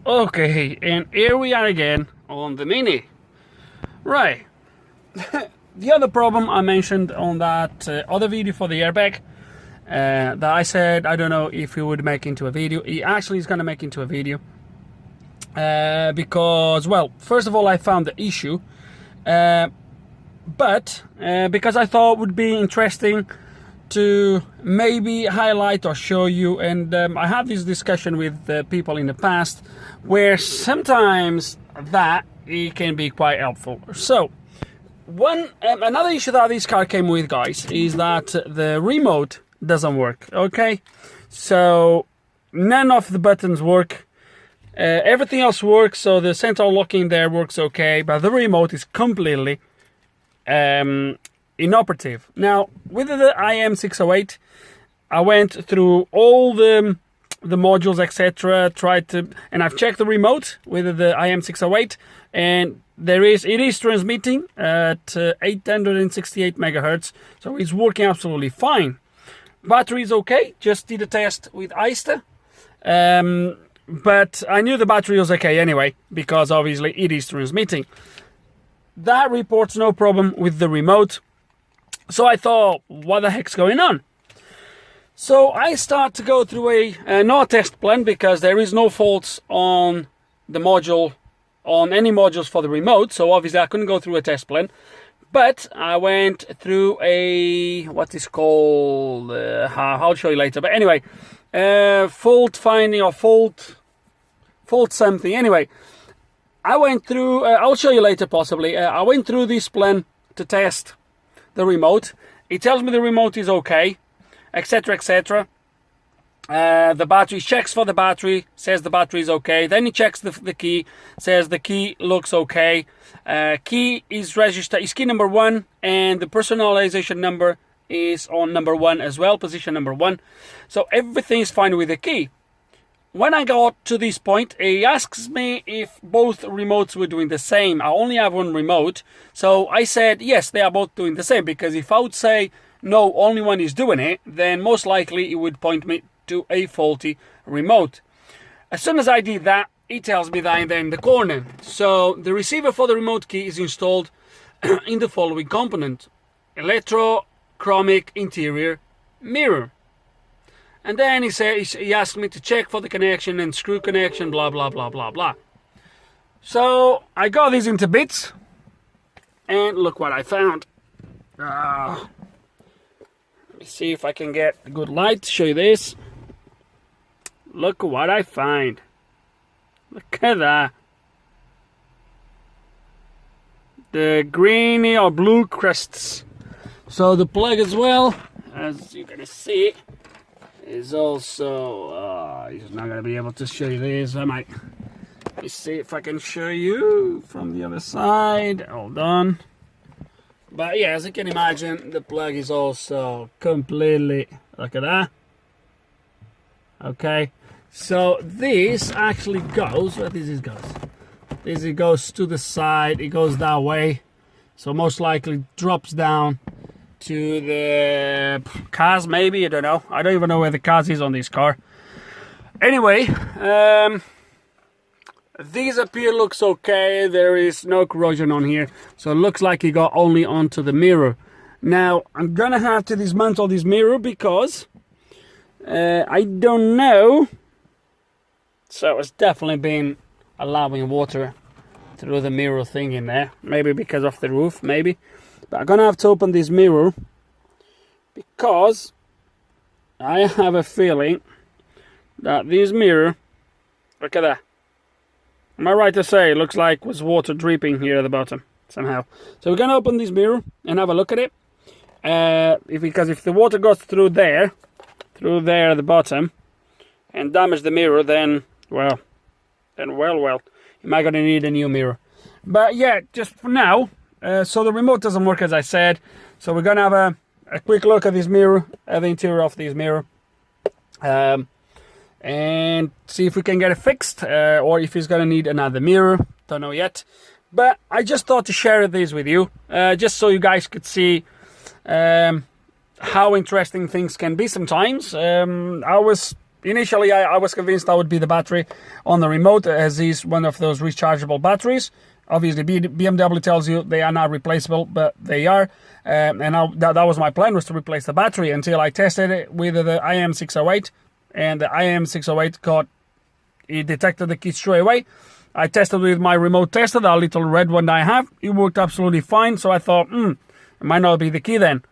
Okay, and here we are again on the Mini. Right. The other problem I mentioned on that other video for the airbag, that I said I don't know if he would make into a video. He actually is going to make into a video. Because, well, first of all, I found the issue. But because I thought it would be interesting to maybe highlight or show you, and I had this discussion with people in the past where sometimes that it can be quite helpful. So another issue that this car came with, guys, is that the remote doesn't work. Okay, so none of the buttons work. Everything else works, so the central locking there works okay, but the remote is completely inoperative. Now, with the IM608, I went through all the modules, etc. And I've checked the remote with the IM608, and it is transmitting at 868 megahertz, so it's working absolutely fine. Battery is okay. Just did a test with Eista, but I knew the battery was okay anyway, because obviously it is transmitting. That reports no problem with the remote. So I thought, what the heck's going on? So I start to go through not a test plan, because there is no faults on the module, on any modules for the remote. So obviously I couldn't go through a test plan. But I went through what is called, I'll show you later. But anyway, fault finding or fault something. Anyway, I went through, I'll show you later possibly. I went through this plan to test the remote. It tells me the remote is okay, etc, etc. The battery checks for the battery, says the battery is okay. Then he checks the key, says the key looks okay. Key is registered, is key number 1, and the personalization number is on number 1 as well, position number 1. So everything is fine with the key. When I got to this point, he asks me if both remotes were doing the same. I only have one remote, so I said yes, they are both doing the same, because if I would say no, only one is doing it, then most likely it would point me to a faulty remote. As soon as I did that, it tells me that I'm there in the corner. So the receiver for the remote key is installed in the following component: electrochromic interior mirror. And then he asked me to check for the connection and screw connection, blah, blah, blah, blah, blah. So I got these into bits, and look what I found. Let me see if I can get a good light to show you this. Look what I find. Look at that. The greeny or blue crusts. So the plug as well, as you're going to see, is also, he's not going to be able to show you this. Let me see if I can show you from the other side. Hold on. But yeah, as you can imagine, the plug is also completely, look at that. Okay, so this actually goes, where this goes? This it goes to the side, it goes that way. So most likely drops down to the cars, maybe, I don't know. I don't even know where the cars is on this car. Anyway, these appear looks okay. There is no corrosion on here, so it looks like it got only onto the mirror. Now I'm gonna have to dismantle this mirror, because I don't know. So it's definitely been allowing water through the mirror thing in there, maybe because of the roof, maybe. But I'm gonna have to open this mirror, because I have a feeling that this mirror, look at that. Am I right to say it looks like was water dripping here at the bottom somehow? So we're gonna open this mirror and have a look at it. Because if the water goes through there at the bottom, and damage the mirror, then well, you might gonna need a new mirror. But yeah, just for now. So the remote doesn't work, as I said. So we're gonna have a quick look at this mirror, at the interior of this mirror, and see if we can get it fixed, or if it's gonna need another mirror. Don't know yet. But I just thought to share this with you, just so you guys could see how interesting things can be sometimes. I was initially I was convinced that would be the battery on the remote, as is one of those rechargeable batteries. Obviously, BMW tells you they are not replaceable, but they are. And that was my plan, was to replace the battery, until I tested it with the IM608. And the IM608 it detected the key straight away. I tested with my remote tester, that little red one I have. It worked absolutely fine, so I thought, it might not be the key then.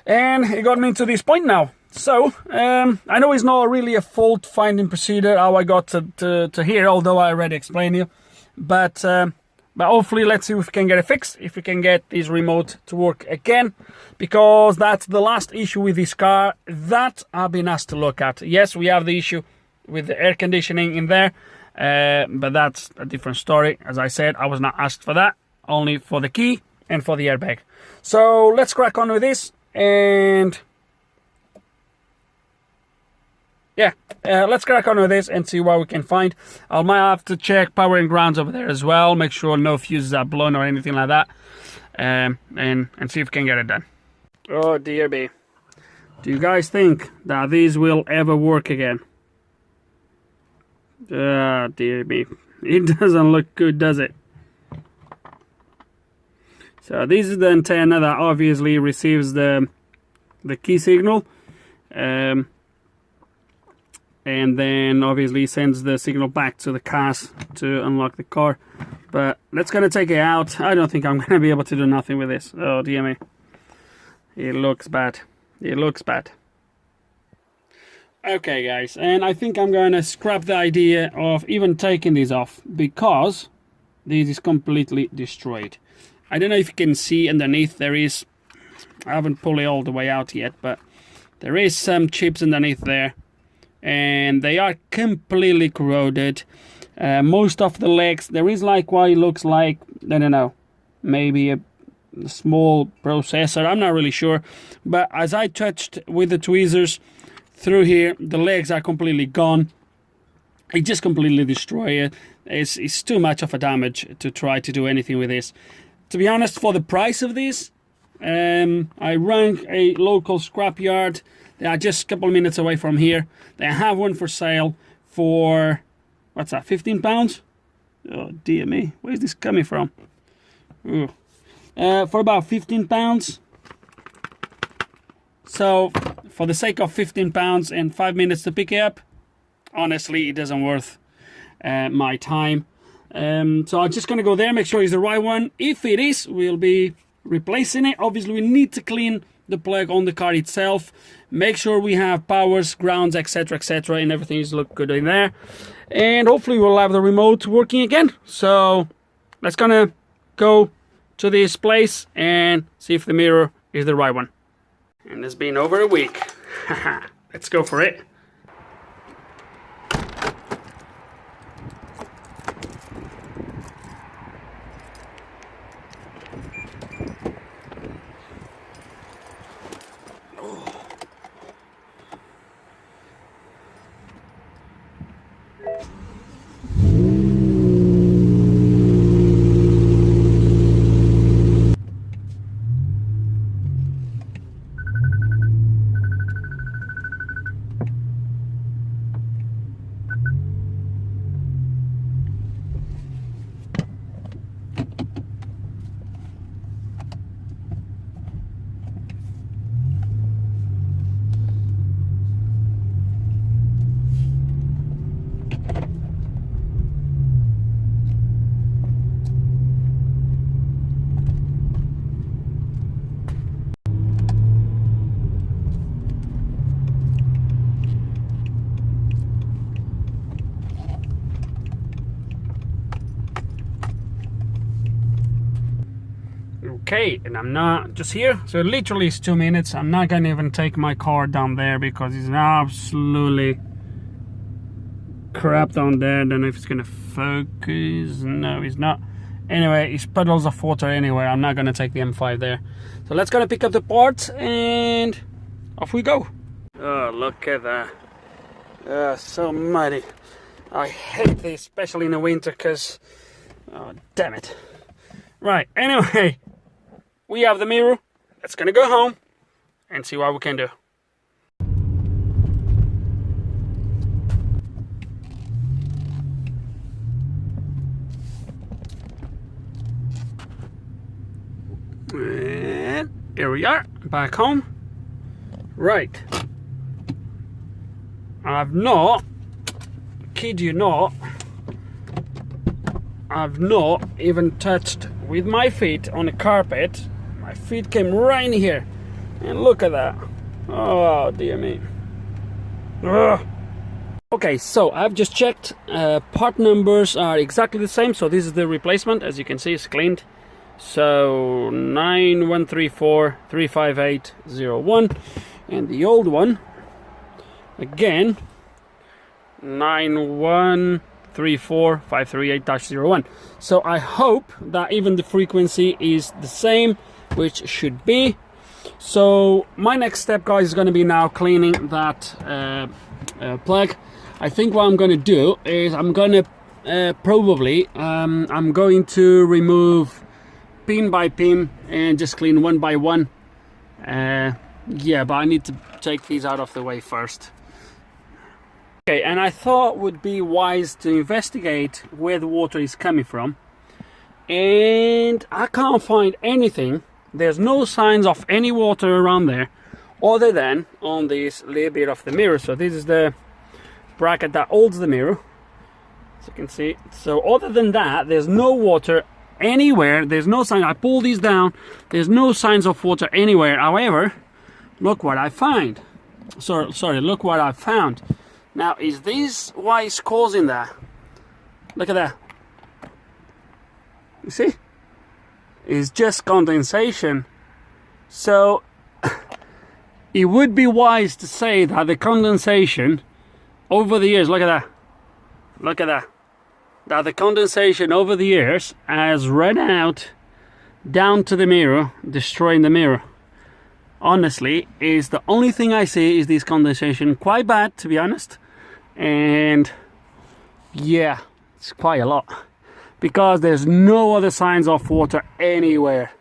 And it got me to this point now. So, I know it's not really a fault-finding procedure how I got to here, although I already explained you. But hopefully, let's see if we can get it fixed, if we can get this remote to work again, because that's the last issue with this car that I've been asked to look at. Yes, we have the issue with the air conditioning in there, but that's a different story. As I said, I was not asked for that, only for the key and for the airbag. So let's crack on with this, and yeah, let's crack on with this and see what we can find. I might have to check power and grounds over there as well, make sure no fuses are blown or anything like that, and see if we can get it done. Oh dear me. Do you guys think that these will ever work again? Ah, dear me. It doesn't look good, does it? So this is the antenna that obviously receives the key signal. And then obviously sends the signal back to the cars to unlock the car. But let's gonna take it out. I don't think I'm gonna be able to do nothing with this. Oh dear me. It looks bad. It looks bad. Okay guys, and I think I'm gonna scrap the idea of even taking this off, because this is completely destroyed. I don't know if you can see underneath, there is, I haven't pulled it all the way out yet, but there is some chips underneath there, and they are completely corroded. Most of the legs, there is like what it looks like, I don't know, maybe a small processor, I'm not really sure, but as I touched with the tweezers through here, the legs are completely gone. It just completely destroyed it. It's too much of a damage to try to do anything with this. To be honest, for the price of this, I rang a local scrapyard. They are just a couple of minutes away from here. They have one for sale for, what's that, £15? Oh dear me, where's this coming from? Ooh. For about £15. So, for the sake of £15 and 5 minutes to pick it up, honestly, it doesn't worth my time. So I'm just going to go there, make sure it's the right one. If it is, we'll be replacing it. Obviously, we need to clean the plug on the car itself. Make sure we have powers, grounds, etc, etc, and everything is look good in there. And hopefully we'll have the remote working again. So let's gonna go to this place and see if the mirror is the right one. And it's been over a week. Let's go for it. Okay, and I'm not just here, so literally it's 2 minutes. I'm not gonna even take my car down there because it's absolutely crap down there. I don't know if it's gonna focus. No, it's not. Anyway, it's puddles of water anyway. I'm not gonna take the M5 there. So let's go pick up the parts and off we go. Oh, look at that. So muddy. I hate this, especially in the winter, because oh damn it. Right, anyway, we have the mirror. Let's gonna go home and see what we can do. Here we are, back home. Right. I've not, kid you not, I've not even touched with my feet on the carpet. My feet came right in here. And look at that. Oh, dear me. Ugh. Okay, so I've just checked. Part numbers are exactly the same. So this is the replacement. As you can see, it's cleaned. So 9134-35801. And the old one, again, 9134538-01. So I hope that even the frequency is the same, which should be. So my next step, guys, is going to be now cleaning that plug. I think what I'm going to do is I'm going to probably I'm going to remove pin by pin and just clean one by one. Yeah, but I need to take these out of the way first. Okay, and I thought it would be wise to investigate where the water is coming from. And I can't find anything. There's no signs of any water around there other than on this little bit of the mirror. So this is the bracket that holds the mirror, as you can see. So other than that, there's no water anywhere. There's no sign. I pull these down. There's no signs of water anywhere. However, look what I find. Sorry, look what I found. Now, is this why it's causing that? Look at that. You see? It's just condensation. So it would be wise to say that the condensation over the years, look at that. Look at that. That the condensation over the years has run out down to the mirror, destroying the mirror. Honestly, is the only thing I see is this condensation. Quite bad, to be honest. And yeah, it's quite a lot, because there's no other signs of water anywhere.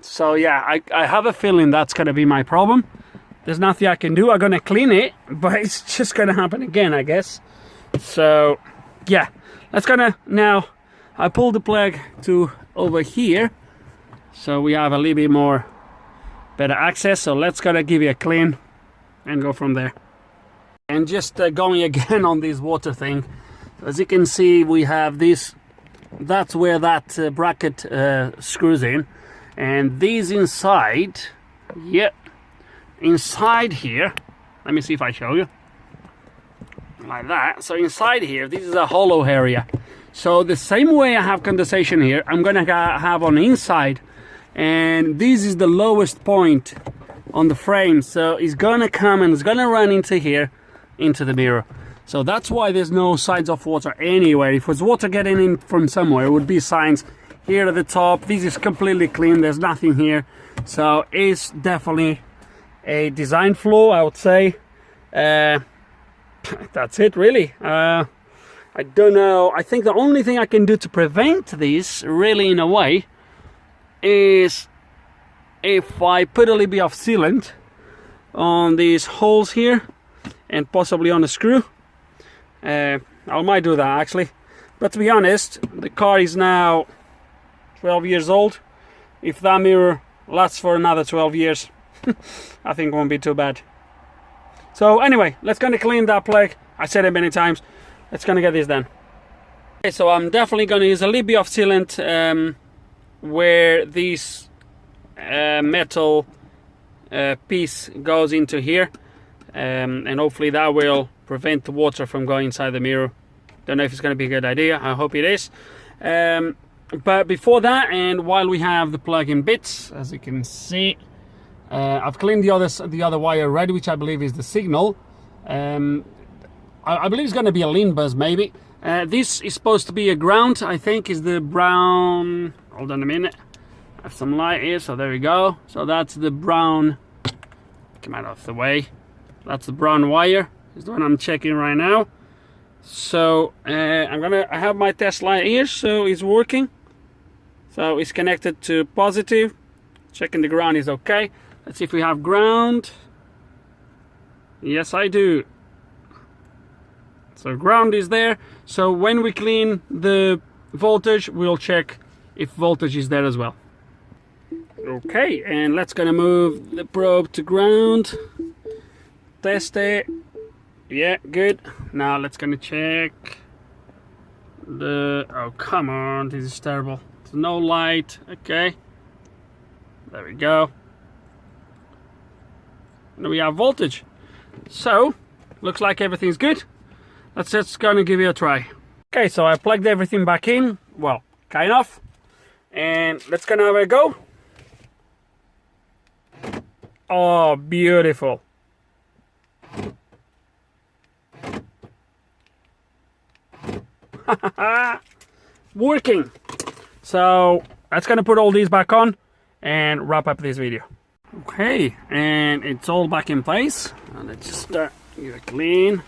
So yeah, I have a feeling that's gonna be my problem. There's nothing I can do. I'm gonna clean it, but it's just gonna happen again, I guess. So yeah, that's gonna, now I pulled the plug to over here, so we have a little bit more better access. So let's gonna give it a clean and go from there. And just going again on this water thing, as you can see, we have this, that's where that bracket screws in, and these inside, yep, inside here, let me see if I show you, like that. So inside here, this is a hollow area. So the same way I have condensation here, I'm gonna have on the inside, and this is the lowest point on the frame, so it's gonna come and it's gonna run into here, into the mirror. So that's why there's no signs of water anywhere. If there's water getting in from somewhere, it would be signs here at the top. This is completely clean, there's nothing here. So it's definitely a design flaw, I would say. That's it, really. I don't know. I think the only thing I can do to prevent this, really, in a way, is if I put a little bit of sealant on these holes here and possibly on the screw. I might do that, actually. But to be honest, the car is now 12 years old. If that mirror lasts for another 12 years, I think it won't be too bad. So anyway, let's gonna clean that plug. I said it many times. Let's gonna get this done. Okay, so I'm definitely gonna use a little bit of sealant where this metal piece goes into here, and hopefully that will prevent the water from going inside the mirror. Don't know if it's going to be a good idea. I hope it is. But before that, and while we have the plug in bits, as you can see, I've cleaned the other wire red, which I believe is the signal. I believe it's going to be a lean bus, maybe. This is supposed to be a ground, I think, is the brown. Hold on a minute. I have some light here, so there we go. So that's the brown. Come out of the way. That's the brown wire. Is the one I'm checking right now. So I have my test light here, so it's working. So it's connected to positive. Checking the ground is okay. Let's see if we have ground. Yes, I do. So ground is there. So when we clean the voltage, we'll check if voltage is there as well. Okay, and let's gonna move the probe to ground. Test it. Yeah, good. Now let's gonna check the... Oh, come on, this is terrible. There's no light. Okay. There we go. And we have voltage. So, looks like everything's good. Let's just gonna give it a try. Okay, so I plugged everything back in. Well, kind of. And let's gonna have a go. Oh, beautiful. Working. So that's gonna put all these back on and wrap up this video. Okay, and it's all back in place. Let's just start give it clean.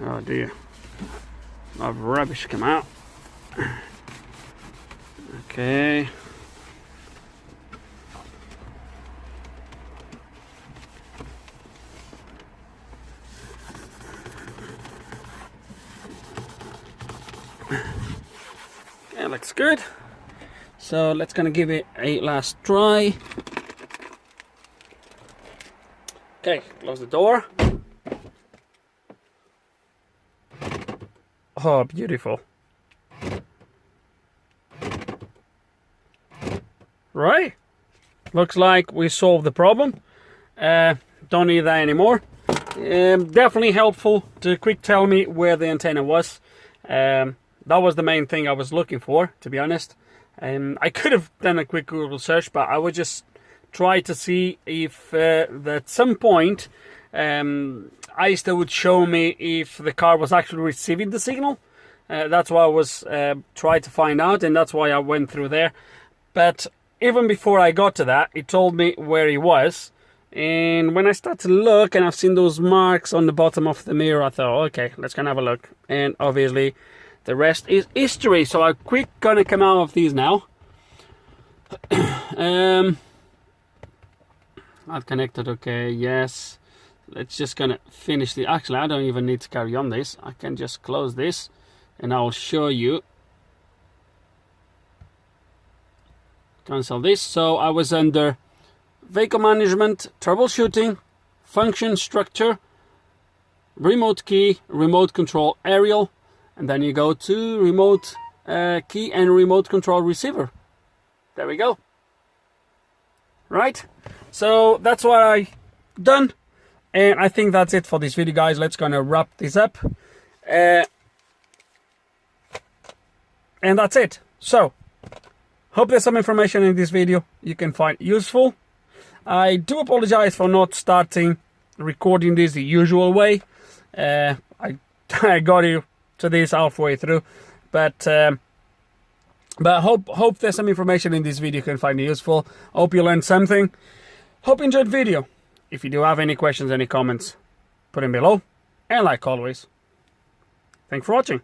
Oh dear, a lot of rubbish come out. Okay. Yeah, looks good. So let's gonna give it a last try. Okay, close the door. Oh, beautiful. Right, looks like we solved the problem. Don't need that anymore. Definitely helpful to quick tell me where the antenna was. That was the main thing I was looking for, to be honest. I could have done a quick Google search, but I would just try to see if at some point ISTA would show me if the car was actually receiving the signal. That's why I was trying to find out, and that's why I went through there. But even before I got to that, it told me where he was. And when I start to look, and I've seen those marks on the bottom of the mirror, I thought, okay, let's go and have a look. And obviously, the rest is history. So I'm quick gonna come out of these now. Not connected, okay, yes. Let's just gonna finish the... Actually, I don't even need to carry on this. I can just close this, and I'll show you. Cancel this. So I was under vehicle management, troubleshooting, function structure, remote key, remote control aerial, and then you go to remote key and remote control receiver. There we go. Right, so that's what I done, and I think that's it for this video, guys. Let's gonna wrap this up, and that's it. So hope there's some information in this video you can find useful. I do apologize for not starting recording this the usual way. I got you to this halfway through, but hope there's some information in this video you can find useful. Hope you learned something. Hope you enjoyed the video. If you do have any questions, any comments, put them below. And like always, thanks for watching.